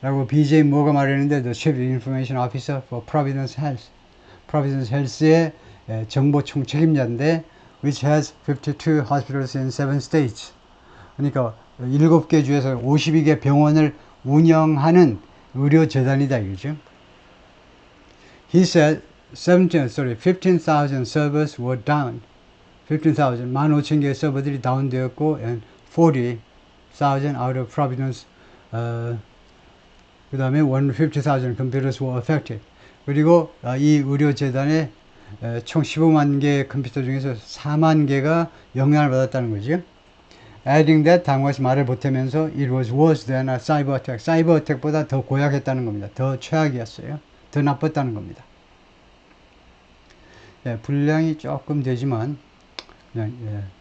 라고 BJ 뭐가 말했는데 The Chief Information Officer for Providence Health. Providence Health의 정보 총책임자인데 which has 52 hospitals in 7 states. 그러니까 7개 주에서 52개 병원을 운영하는 의료재단이다 이거죠. He said 15,000 servers were down. 15,000개의 서버들이 다운되었고 and 40,000 out of Providence 그 다음에 150,000 computers were affected. 그리고 이 의료재단의 총 15만 개의 컴퓨터 중에서 4만 개가 영향을 받았다는 거죠. Adding that, 다음과 같이 말을 보태면서 it was worse than a cyber attack. 사이버 어택보다 더 고약했다는 겁니다. 더 최악이었어요. 더 나빴다는 겁니다. 예, 분량이 조금 되지만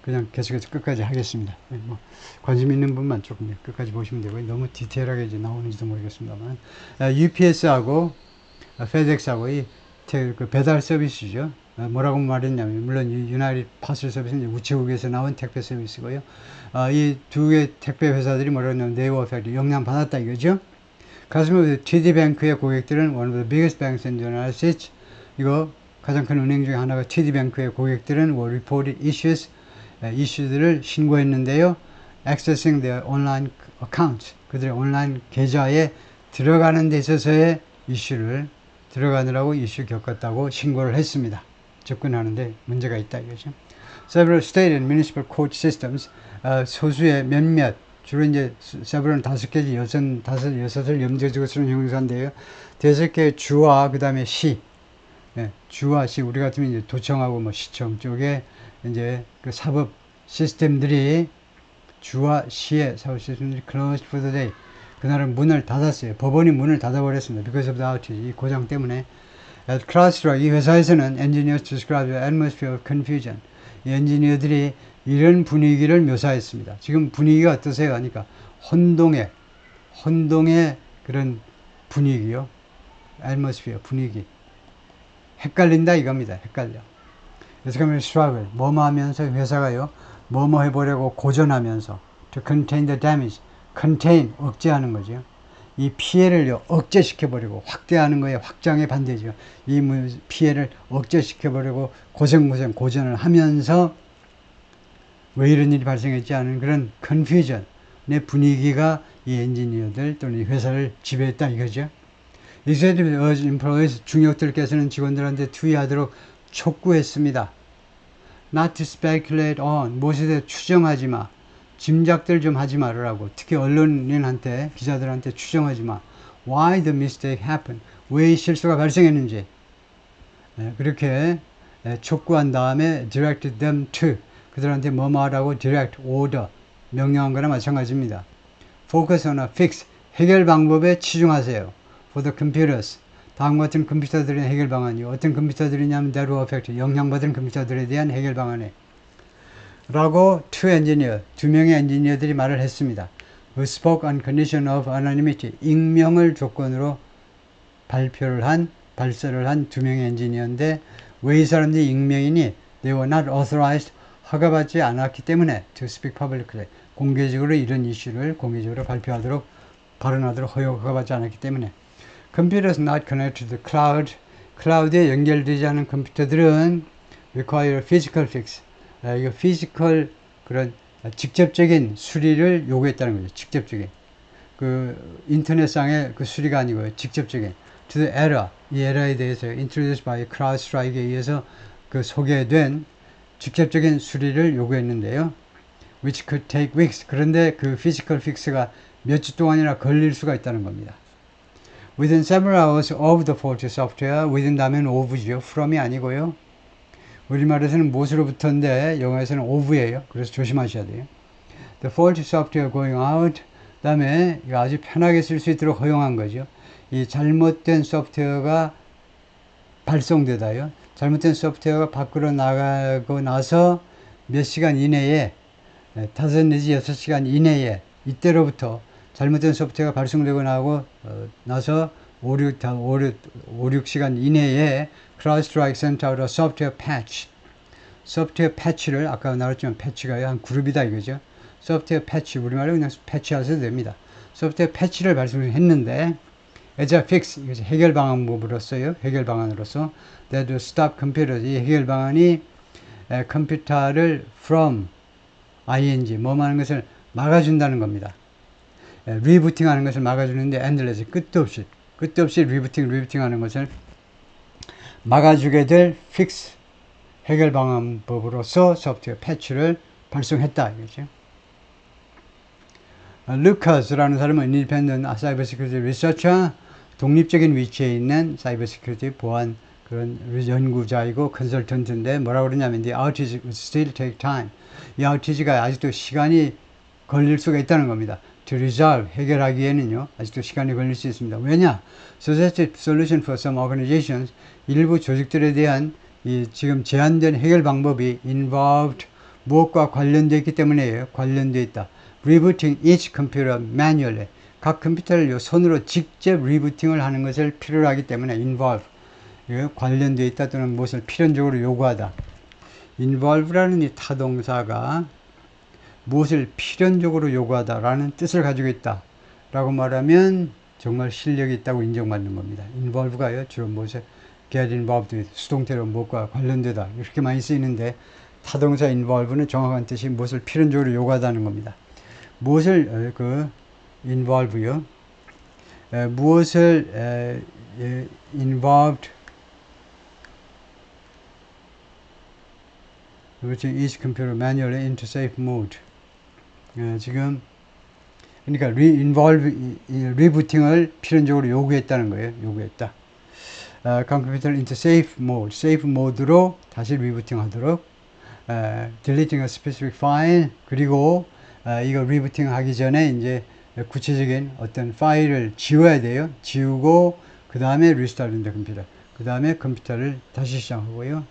그냥 계속해서 끝까지 하겠습니다. 뭐 관심 있는 분만 조금 끝까지 보시면 되고요. 너무 디테일하게 이제 나오는지도 모르겠습니다만 UPS하고 FedEx하고 이 그 배달 서비스죠. 뭐라고 말했냐면 물론 유나이티드 파슬 서비스는 우체국에서 나온 택배 서비스고요. 이 두 개 택배 회사들이 뭐라고 하냐면 they were affected. 영향 받았다 이거죠. 가슴에 TD뱅크의 고객들은 one of the biggest banks in the United States. 이거 가장 큰 은행 중에 하나가 TD뱅크의 고객들은 were reported issues, 이슈들을 신고했는데요. accessing their online accounts, 그들의 온라인 계좌에 들어가는 데 있어서의 이슈를 들어가느라고 이슈 겪었다고 신고를 했습니다. 접근하는데 문제가 있다 이거죠. Several state and municipal court systems, 소수의 몇몇, 주로 이제 several은 5개지, 여섯을 염두에 쓰는 형용사인데요. 5개의 주와 그 다음에 시, 주와 시, 우리 같으면 이제 도청하고 뭐 시청 쪽에 이제 그 사법 시스템들이 주와 시의 사법 시스템들이 closed for the day. 그날은 문을 닫았어요. 법원이 문을 닫아버렸습니다. Because of the outage, 이 고장 때문에. At CrowdStrike, 이 회사에서는 engineers described the atmosphere of confusion. 이 엔지니어들이 이런 분위기를 묘사했습니다. 지금 분위기가 어떠세요? 하니까 혼동의 그런 분위기요. atmosphere, 분위기. 헷갈린다 이겁니다. 헷갈려. 그래서 그러면 struggle, 뭐뭐 하면서 회사가요. 뭐뭐 해보려고 고전하면서 to contain the damage. contain, 억제하는 거죠. 이 피해를요, 억제시켜버리고, 확대하는 거에 확장의 반대죠. 이 피해를 억제시켜버리고, 고전을 하면서, 왜 이런 일이 발생했지 않은 그런 confusion의 분위기가 이 엔지니어들 또는 이 회사를 지배했다 이거죠. Executive urged employees, 중역들께서는 직원들한테 투의하도록 촉구했습니다. Not to speculate on, 무엇에 대해 추정하지 마. 짐작들 좀 하지 말으라고. 특히 언론인한테, 기자들한테 추정하지 마. Why the mistake happened? 왜 이 실수가 발생했는지. 그렇게 촉구한 다음에 directed them to, 그들한테 뭐뭐 하라고 direct, order, 명령한 거나 마찬가지입니다. Focus on a fix, 해결 방법에 치중하세요. For the computers, 다음과 같은 컴퓨터들의 해결 방안이요. 어떤 컴퓨터들이냐면 that were affected, 영향받은 컴퓨터들에 대한 해결 방안에 라고 two engineer, 2명의 엔지니어들이 말을 했습니다. Who spoke on condition of anonymity, 익명을 조건으로 발설을 한 2명의 엔지니어인데 왜 이 사람들이 익명이니? They were not authorized, 허가받지 않았기 때문에 to speak publicly, 공개적으로 이런 이슈를 공개적으로 발표하도록 발언하도록 허가받지 않았기 때문에 Computers not connected to the cloud, 클라우드에 연결되지 않은 컴퓨터들은 require physical fix, 이거 피지컬 그런 직접적인 수리를 요구했다는 거죠. 직접적인 그 인터넷상의 그 수리가 아니고요. 직접적인 to the error, 이 에러에 대해서 introduced by CrowdStrike에 의해서 그 소개된 직접적인 수리를 요구했는데요. which could take weeks. 그런데 그 physical fix가 몇 주 동안이나 걸릴 수가 있다는 겁니다. within several hours of the faulty software, within 다음에는 of죠. from이 아니고요. 우리말에서는 못으로부터인데 영어에서는 of예요. 그래서 조심하셔야 돼요. The faulty software going out. 그 다음에 이거 아주 편하게 쓸 수 있도록 허용한 거죠. 이 잘못된 소프트웨어가 발송되다요. 잘못된 소프트웨어가 밖으로 나가고 나서 몇 시간 이내에 5 내지 6시간 이내에 이때로부터 잘못된 소프트웨어가 발송되고 나서 5, 6시간 이내에 CrowdStrike sent out a software patch. 소프트웨어 패치를 아까 나왔지만 패치가 한 그룹이다 이거죠. 소프트웨어 패치, 우리말로 그냥 패치하셔도 됩니다. 소프트웨어 패치를 발송했는데 as a fix, 이것이 해결 방법으로서요. 해결 방안으로서 that will stop computers. 이 해결 방안이 컴퓨터를 from ing 뭐뭐 하는 것을 막아준다는 겁니다. 리부팅 하는 것을 막아주는데 endless 끝도 없이 리부팅 하는 것을 막아주게 될 fix 해결 방법으로서 소프트웨어 패치를 발송했다 이거죠. 루카스라는 사람은 independent cyber security researcher, 독립적인 위치에 있는 사이버 시큐리티 보안 그런 연구자이고 컨설턴트인데 뭐라고 그러냐면 the outage would still take time. 이 outage가 아직도 시간이 걸릴 수가 있다는 겁니다. To resolve 해결하기에는요 아직도 시간이 걸릴 수 있습니다. 왜냐? Suggested solution for some organizations 일부 조직들에 대한 이 지금 제한된 해결 방법이 involved 무엇과 관련되어 있기 때문에요. 관련되어 있다. Rebooting each computer manually. 각 컴퓨터를 손으로 직접 리부팅을 하는 것을 필요로 하기 때문에 involve 관련되어 있다 또는 무엇을 필연적으로 요구하다. involve라는 이 타동사가 무엇을 필연적으로 요구하다 라는 뜻을 가지고 있다 라고 말하면 정말 실력이 있다고 인정받는 겁니다. involve가요 주로 무엇에 get involved 수동태로 무엇과 관련되다 이렇게 많이 쓰이는데 타동사 involve는 정확한 뜻이 무엇을 필연적으로 요구하다는 겁니다. 무엇을 involve요. 무엇을 involved each computer manually into safe mode. 지금 그러니까 리부팅을 필연적으로 요구했다는 거예요. 요구했다. 컴퓨터를 into safe mode로 다시 리부팅하도록 deleting a specific file 그리고 이거 리부팅 하기 전에 이제 구체적인 어떤 파일을 지워야 돼요. 지우고 그 다음에 리스타트인다 컴퓨터. 그 다음에 컴퓨터를 다시 시작하고요.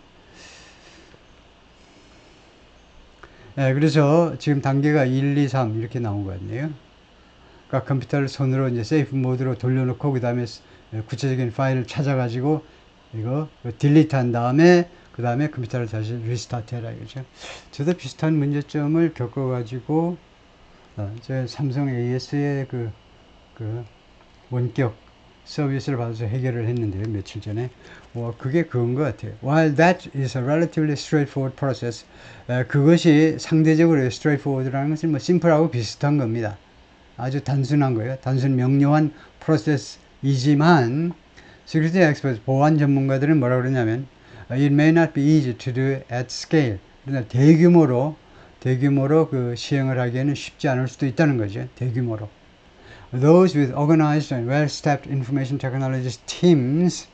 그래서 지금 단계가 1, 2, 3 이렇게 나온 것 같네요. 그러니까 컴퓨터를 손으로 이제 세이프 모드로 돌려놓고 그 다음에 구체적인 파일을 찾아가지고 이거 딜리트 한 다음에 그 다음에 컴퓨터를 다시 리스타트 해라 이거죠. 저도 비슷한 문제점을 겪어가지고 제 삼성 AS의 그 원격 서비스를 받아서 해결을 했는데요. 며칠 전에. 그게 그건 것 같아요. While that is a relatively straightforward process, 그것이 상대적으로 straightforward라는 것은 뭐 심플하고 비슷한 겁니다. 아주 단순한 거예요. 단순 명료한 프로세스이지만 security experts, 보안 전문가들은 뭐라 그러냐면 it may not be easy to do at scale. 그러나 대규모로 그 시행을 하기에는 쉽지 않을 수도 있다는 거죠. 대규모로. Those with organized and well-staffed information technologies teams,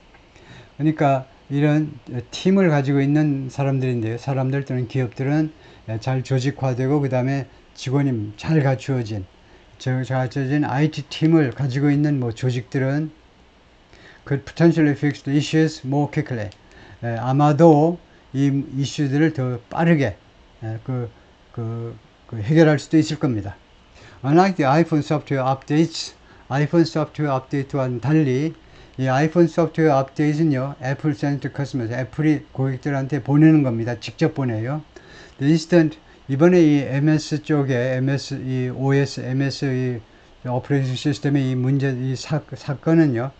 그러니까 이런 팀을 가지고 있는 사람들인데요. 사람들 또는 기업들은 잘 조직화되고 그 다음에 직원이 잘 갖추어진 IT 팀을 가지고 있는 뭐 조직들은 could potentially fix the issues more quickly. 아마도 이 이슈들을 더 빠르게 해결할 수도 있을 겁니다. Unlike the iPhone software updates, iPhone software update와는 달리 이 iPhone software update는요, Apple sends to customers, 애플이 고객들한테 보내는 겁니다. 직접 보내요. The instant 이번에 이 MS 쪽에 이 OS, MS 이 오퍼레이팅 시스템의 이 문제, 이 사건은요,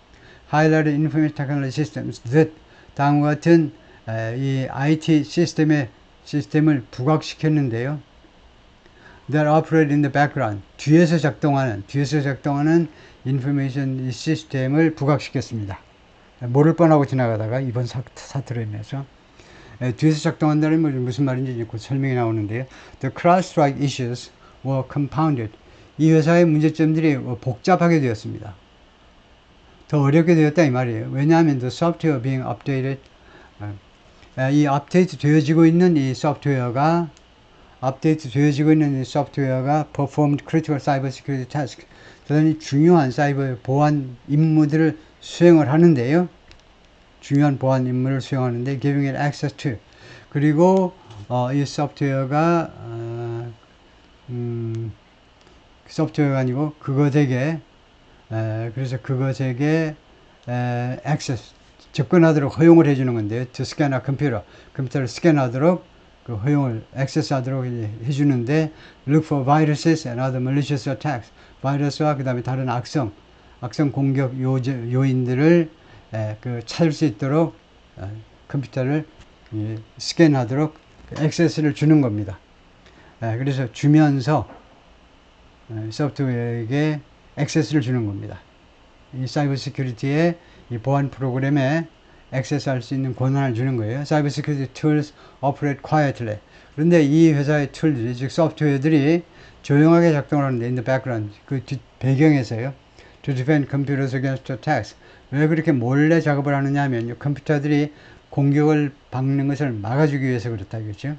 Highlighted Information Technology Systems, 다음과 같은 이 IT 시스템을 부각시켰는데요. That operate in the background. 뒤에서 작동하는 인포메이션 시스템을 부각시켰습니다. 모를 뻔하고 지나가다가 이번 사태로 인해서 뒤에서 작동한다는 무슨 말인지 곧 설명이 나오는데요. The CrowdStrike issues were compounded. 이 회사의 문제점들이 복잡하게 되었습니다. 더 어렵게 되었다 이 말이에요. 왜냐하면 the software being updated, 이 업데이트 되어지고 있는 이 소프트웨어가 performed critical cybersecurity tasks. 대단히 중요한 사이버 보안 임무들을 수행을 하는데요. giving it access to. 그리고 이 소프트웨어가 소프트웨어가 아니고 그것에게 그래서 그것에게 access 접근하도록 허용을 해주는 건데요. to scan a 컴퓨터를 스캔하도록 그 허용을 액세스하도록 해주는데 look for viruses and other malicious attacks. 바이러스와 그 다음에 다른 악성 공격 요인들을 찾을 수 있도록 컴퓨터를 스캔하도록 액세스를 주는 겁니다. 그래서 주면서 소프트웨어에게 액세스를 주는 겁니다. 이 사이버 시큐리티의 이 보안 프로그램에 액세스할 수 있는 권한을 주는 거예요. 사이버 시큐리티 tools operate quietly. 그런데 이 회사의 툴들이, 즉 소프트웨어들이 조용하게 작동을 하는데 in the background, 그 뒷 배경에서요. to defend computers against attacks. 왜 그렇게 몰래 작업을 하느냐 하면 컴퓨터들이 공격을 받는 것을 막아주기 위해서 그렇다 이거죠.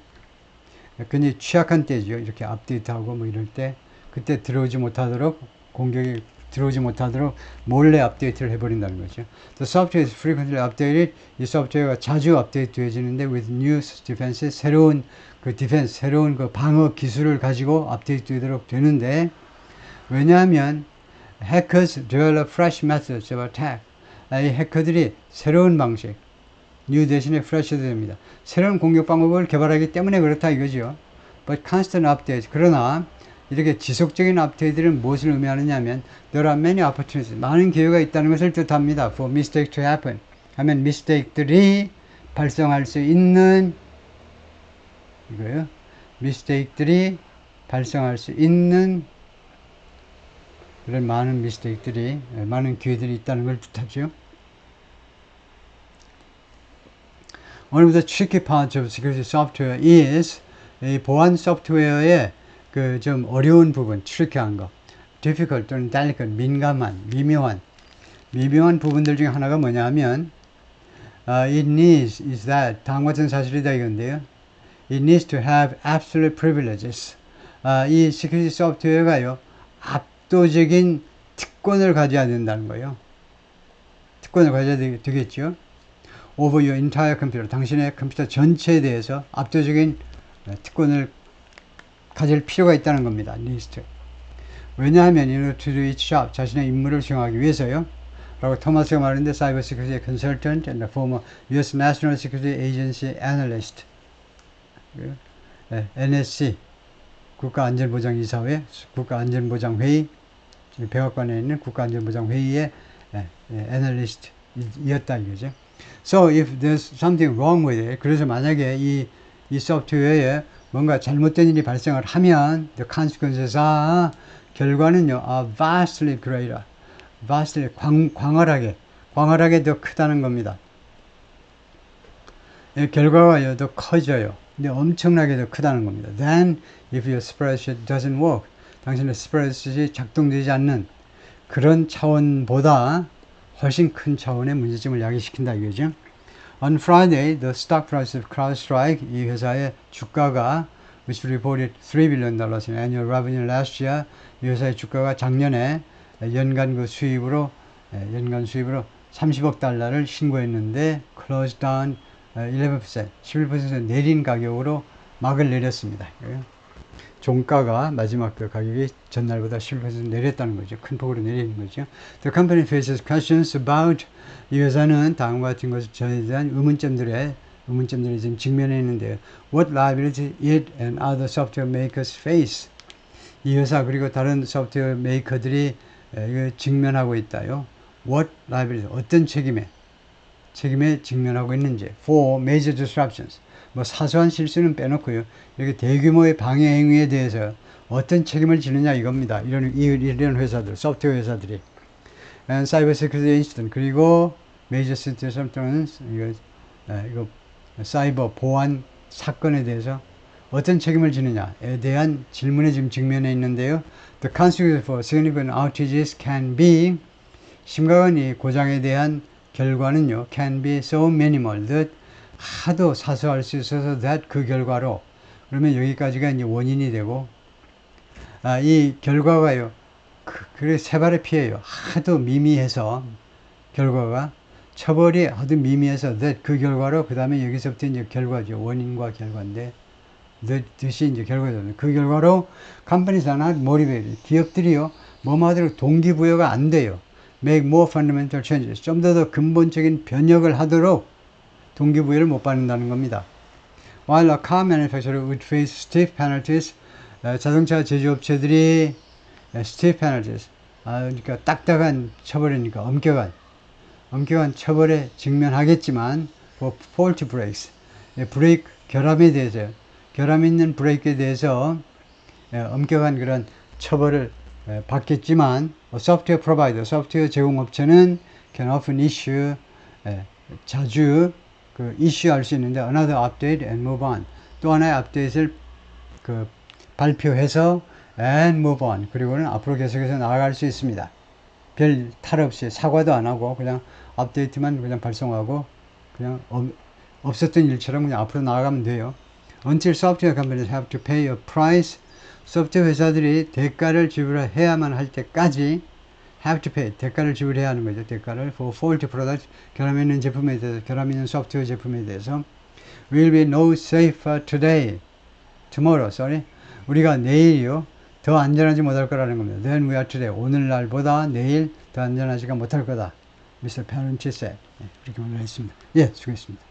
굉장히 취약한 때죠. 이렇게 업데이트하고 뭐 이럴 때 그때 들어오지 못하도록, 공격이 들어오지 못하도록 몰래 업데이트를 해버린다는 거죠. The software is frequently updated. 이 소프트웨어가 자주 업데이트 되어지는데 with new defenses, 새로운 그 디펜스, 새로운 그 방어 기술을 가지고 업데이트 되도록 되는데, 왜냐하면 hackers develop fresh methods of attack. 이 해커들이 새로운 방식, new 대신에 fresh도 됩니다. 새로운 공격 방법을 개발하기 때문에 그렇다 이거죠. But constant updates. 그러나 이렇게 지속적인 업데이트는 무엇을 의미하느냐 하면 there are many opportunities. 많은 기회가 있다는 것을 뜻합니다. For mistake to happen. 하면 mistake들이 발생할 수 있는 이거요. mistake들이 발생할 수 있는 그런 많은 mistake들이, 많은 기회들이 있다는 걸 뜻하죠. One of the tricky parts of security software is 이 보안 소프트웨어의 그 좀 어려운 부분, 트리키한 거, difficult 또는 delicate, 민감한, 미묘한 부분들 중에 하나가 뭐냐면 it needs is that 다음 같은 사실이다 이건데요. It needs to have absolute privileges. 이 시큐리티 소프트웨어가요, 압도적인 특권을 가져야 된다는 거예요. 특권을 가져야 되겠죠. Over your entire computer. 당신의 컴퓨터 전체에 대해서 압도적인 특권을 가질 필요가 있다는 겁니다. 리스트. 왜냐하면 in order to do its job, 자신의 임무를 수행하기 위해서요. 라고 토마스가 말했는데 Cyber Security Consultant and the former U.S. National Security Agency Analyst, NSC, 국가안전보장이사회, 국가안전보장회의, 백악관에 있는 국가안전보장회의의 애널리스트이었다 이거죠. So if there's something wrong with it, 그래서 만약에 이 소프트웨어에 뭔가 잘못된 일이 발생을 하면 the consequences are, 결과는요, are vastly greater, vastly, 광활하게 더 크다는 겁니다. 결과가 더 커져요. 근데 엄청나게 더 크다는 겁니다. Then if your spreadsheet doesn't work, 당신의 스프레드시트이 작동되지 않는 그런 차원보다 훨씬 큰 차원의 문제점을 야기시킨다 이거죠. On Friday, the stock price of CrowdStrike, 이 회사의 주가가 which reported $3 billion in annual revenue last year, 이 회사의 주가가 작년에 연간 수입으로 30억 달러를 신고했는데 closed down 11%, 11% 내린 가격으로 막을 내렸습니다. 종가가 마지막 그 가격이 전날보다 11% 내렸다는 거죠. 큰 폭으로 내리는 거죠. The company faces questions about, 이 회사는 다음과 같은 것에 대한 의문점들이 지금 직면해 있는데요. What liability it and other software makers face. 이 회사 그리고 다른 소프트웨어 메이커들이 직면하고 있다요. What liability, 어떤 책임에 직면하고 있는지. For major disruptions. 뭐 사소한 실수는 빼놓고요. 이렇게 대규모의 방해 행위에 대해서 어떤 책임을 지느냐 이겁니다. 이런 회사들, 소프트웨어 회사들이. And cyber security incident, 그리고 major situation 또는 이거 사이버 보안 사건에 대해서 어떤 책임을 지느냐에 대한 질문에 지금 직면해 있는데요. The consequences for significant outages can be, 심각한 이 고장에 대한 결과는요, can be so minimal that, 하도 사소할 수 있어서 that, 그 결과로, 그러면 여기까지가 이제 원인이 되고, 이 결과가요, 그래 세 발의 피해요. 하도 미미해서 결과가, 처벌이 하도 미미해서 that, 그 결과로, 그 다음에 여기서부터 이제 결과죠. 원인과 결과인데, 뜻이 이제 결과잖아요. 그 결과로 companies are not motivated. 기업들이요, 뭐하도록 동기부여가 안 돼요. Make more fundamental changes. 좀 더 근본적인 변혁을 하도록 동기부여를 못 받는다는 겁니다. While a car manufacturer would face stiff penalties, 자동차 제조업체들이 stiff penalties, 그러니까 딱딱한 처벌이니까 엄격한 처벌에 직면하겠지만, for faulty brakes, 브레이크 결함에 대해서 결함 있는 브레이크에 대해서 엄격한 그런 처벌을 받겠지만 소프트웨어 프로바이더, 소프트웨어 제공업체는 can often issue 자주 그 이슈할 수 있는데 another update and move on, 또 하나의 업데이트를 그 발표해서 and move on, 그리고는 앞으로 계속해서 나아갈 수 있습니다. 별 탈 없이 사과도 안 하고 그냥 업데이트만 그냥 발송하고 그냥 없었던 일처럼 그냥 앞으로 나아가면 돼요. Until software companies have to pay a price, 소프트웨어 회사들이 대가를 지불해야만 할 때까지 have to pay, 대가를 지불해야 하는 거죠. 대가를 for faulty products, 결함 있는 제품에 대해서, 결함 있는 소프트웨어 제품에 대해서. will be no safer today, tomorrow, sorry. 우리가 내일이요 더 안전하지 못할 거라는 겁니다. Than we are today, 오늘날보다 내일 더 안전하지가 못할 거다. Mr. Parenti said. 그렇게 말을 했습니다. 예, 수고했습니다.